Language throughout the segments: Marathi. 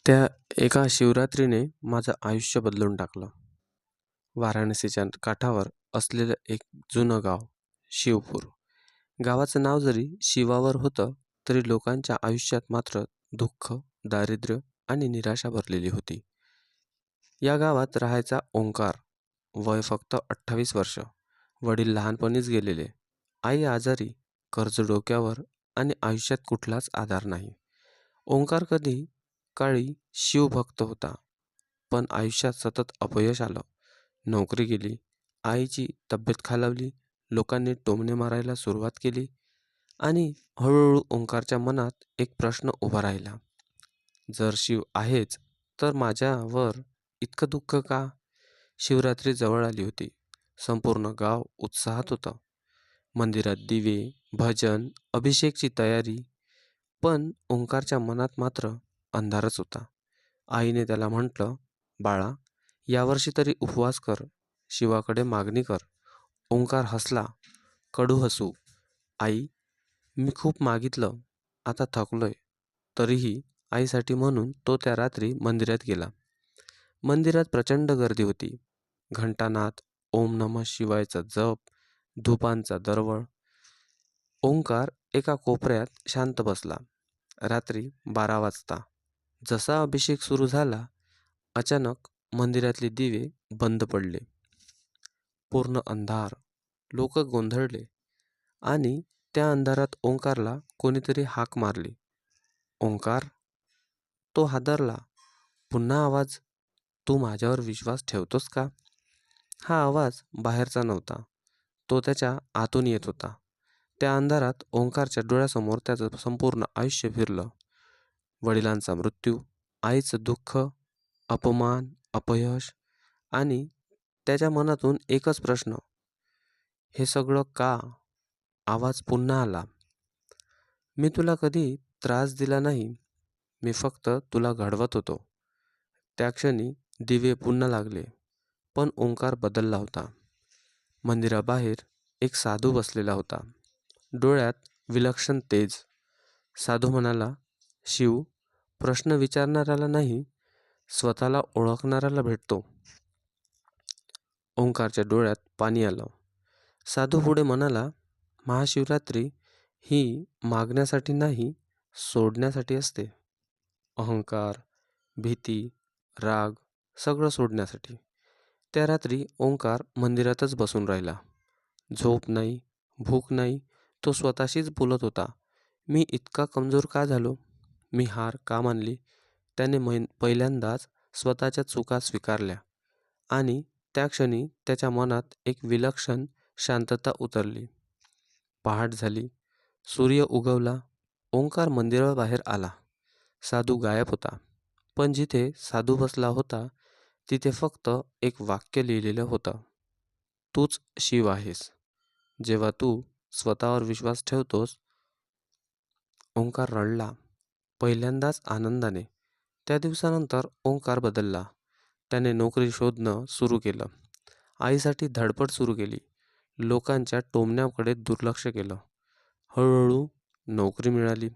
त्या एका शिवरात्रीने माझं आयुष्य बदलून टाकलं. वाराणसीच्या काठावर असलेलं एक जुनं गाव, शिवपूर. गावाचं नाव जरी शिवावर होतं, तरी लोकांच्या आयुष्यात मात्र दुःख, दारिद्र्य आणि निराशा भरलेली होती. या गावात राहायचा ओंकार. वय फक्त 28 वर्ष. वडील लहानपणीच गेलेले. आई आजारी, कर्ज डोक्यावर आणि आयुष्यात कुठलाच आधार नाही. ओंकार कधी काळी शिवभक्त होता, पण आयुष्यात सतत अपयश आलं. नोकरी गेली, आईची तब्येत खालावली, लोकांनी टोमणे मारायला सुरुवात केली आणि हळूहळू ओंकारच्या मनात एक प्रश्न उभा राहिला. जर शिव आहेच, तर माझ्यावर इतकं दुःख का? शिवरात्री जवळ आली होती. संपूर्ण गाव उत्साहात होतं. मंदिरात दिवे, भजन, अभिषेकची तयारी. पण ओंकारच्या मनात मात्र अंधारच होता. आईने त्याला म्हटलं, बाळा, यावर्षी तरी उपवास कर, शिवाकडे मागणी कर. ओंकार हसला, कडू हसू. आई, मी खूप मागितलं, आता थकलोय. तरीही आईसाठी म्हणून तो त्या रात्री मंदिरात गेला. मंदिरात प्रचंड गर्दी होती. घंटानाद, ओम नमः शिवायचा जप, धुपांचा दरवळ. ओंकार एका कोपऱ्यात शांत बसला. रात्री 12 वाजता. जसा अभिषेक सुरू झाला, अचानक मंदिरातले दिवे बंद पडले. पूर्ण अंधार. लोक गोंधळले आणि त्या अंधारात ओंकारला कोणीतरी हाक मारली. ओंकार. तो हादरला. पुन्हा आवाज. तू माझ्यावर विश्वास ठेवतोस का? हा आवाज बाहेरचा नव्हता, तो त्याच्या आतून येत होता. त्या अंधारात ओंकारच्या डोळ्यासमोर त्याचं संपूर्ण आयुष्य फिरलं. वडिलांचा मृत्यू, आईचं दुःख, अपमान, अपयश आणि त्याच्या मनातून एकच प्रश्न, हे सगळं का? आवाज पुन्हा आला. मी तुला कधी त्रास दिला नाही, मी फक्त तुला घडवत होतो. त्या क्षणी दिवे पुन्हा लागले, पण ओंकार बदलला होता. मंदिराबाहेर एक साधू बसलेला होता. डोळ्यात विलक्षण तेज. साधू म्हणाला, शिव प्रश्न विचारणाऱ्याला नाही, स्वतःला ओळखणाऱ्याला भेटतो. ओंकारच्या डोळ्यात पाणी आलं. साधू पुढे म्हणाला, महाशिवरात्री ही मागण्यासाठी नाही, सोडण्यासाठी असते. अहंकार, भीती, राग सगळं सोडण्यासाठी. त्या रात्री ओंकार मंदिरातच बसून राहिला. झोप नाही, भूक नाही. तो स्वतःशीच बोलत होता, मी इतका कमजोर का झालो? मी हार का मानली? त्याने पहिल्यांदाच स्वतःच्या चुका स्वीकारल्या आणि त्या क्षणी त्याच्या मनात एक विलक्षण शांतता उतरली. पहाट झाली, सूर्य उगवला. ओंकार मंदिराबाहेर आला. साधू गायब होता. पण जिथे साधू बसला होता, तिथे फक्त एक वाक्य लिहिलेलं होतं, तूच शिव आहेस. जेव्हा तू स्वतःवर विश्वास ठेवतोस. ओंकार रडला, पहिल्यांदाच आनंदाने. त्या दिवसानंतर ओंकार बदलला. त्याने नोकरी शोधणं सुरू केलं. आईसाठी धडपड सुरू केली. लोकांच्या टोमण्याकडे दुर्लक्ष केलं. हळूहळू नोकरी मिळाली.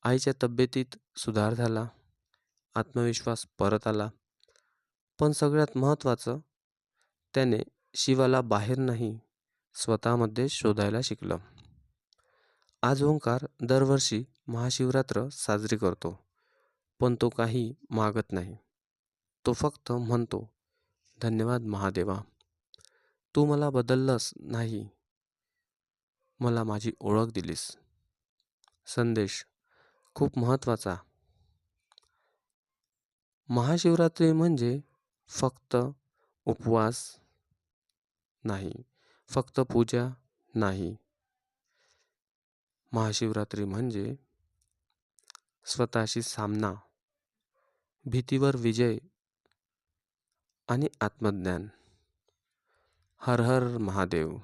आईच्या तब्येतीत सुधार झाला. आत्मविश्वास परत आला. पण सगळ्यात महत्त्वाचं, त्याने शिवाला बाहेर नाही, स्वतःमध्ये शोधायला शिकलं. आज ओंकार दरवर्षी महाशिवरात्र साजरी करतो. पण तो काही मागत नाही. तो फक्त म्हणतो, धन्यवाद महादेवा, तू मला बदललंस नाही, मला माझी ओळख दिलीस. संदेश खूप महत्त्वाचा. महाशिवरात्री म्हणजे फक्त उपवास नाही, फक्त पूजा नाही. महाशिवरात्री म्हणजे स्वतःशी सामना, भीतीवर विजय आणि आत्मज्ञान. हर हर महादेव.